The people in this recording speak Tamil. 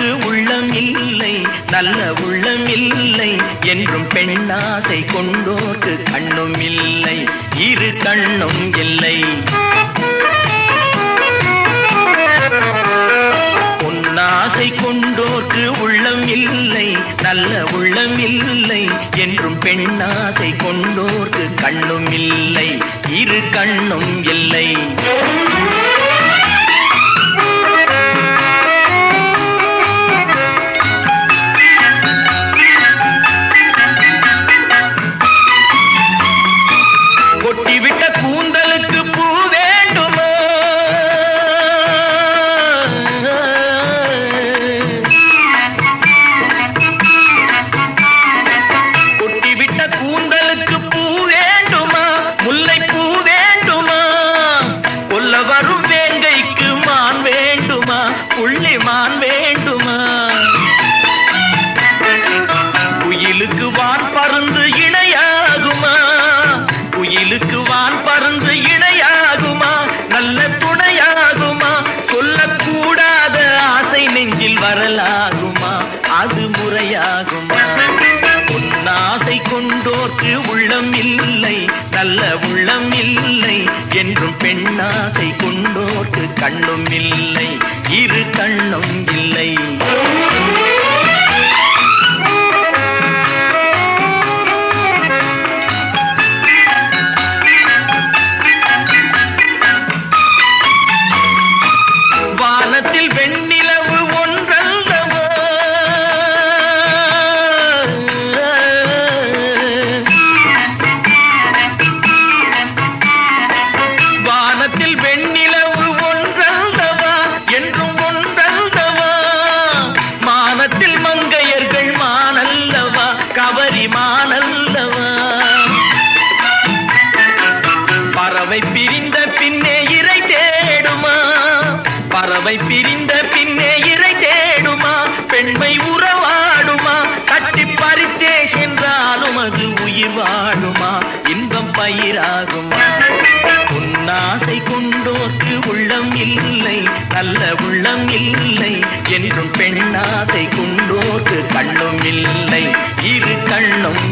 கொண்டோர்க்கு உள்ளம் இல்லை, நல்ல உள்ளம் இல்லை என்றும் பெண்ணாசை கொண்டோர்க்கு கண்ணும் இல்லை, இரு கண்ணும் இல்லை. பொன்னாசை கொண்டோர்க்கு உள்ளம் இல்லை, நல்ல உள்ளம் இல்லை என்றும் பெண்ணாசை கொண்டோர்க்கு கண்ணும் இல்லை, இரு கண்ணும் இல்லை. கொட்டிவிட்ட கூந்தலுக்கு பூ வேண்டுமா, கொட்டிவிட்ட கூந்தலுக்கு பூ வேண்டுமா, முல்லை பூ வேண்டுமா, கொல்ல வரும் வேங்கைக்கு மான் வேண்டுமா, புள்ளி மான் வேண்டுமா, குயிலுக்கு வான் பருந்து இணையாகுமா, குயிலுக்கு வான் பறந்து இணையாகுமா, நல்ல துணையாகுமா, சொல்லக்கூடாத ஆசை நெஞ்சில் வரலாகுமா, அது முறையாகுமா. பொன்னாசை கொண்டோர்க்கு உள்ளம் இல்லை, நல்ல உள்ளம் இல்லை என்றும் பெண்ணாசை கொண்டோர்க்கு கண்ணும் இல்லை, இரு கண்ணும் இல்லை. வானத்தில் வெண்ணிலவு ஒன்றல்லவோ, வானத்தில் வெண்ணிலவு ஒன்றல்லவா என்றும் ஒன்றல்லவா, மானத்தில் மங்கையர்கள் மானல்லவா, கவரி மானல்லவா, பறவை பிரிந்த பின்னே இறை தேடுமா, பறவை பிரிந்த பின்னே இறை தேடுமா, பெண்மை உறவாடுமா, கட்டி பறித்தே சென்றாலும் அது உயிர் வாடுமா, இன்பம் பயிராகுமா. பொன்னாசை கொண்டோர்க்கு உள்ளம் இல்லை, நல்ல உள்ளம் இல்லை என்றும் பெண்ணாசை கொண்டோர்க்கு கண்ணும் இல்லை, இரு கண்ணும்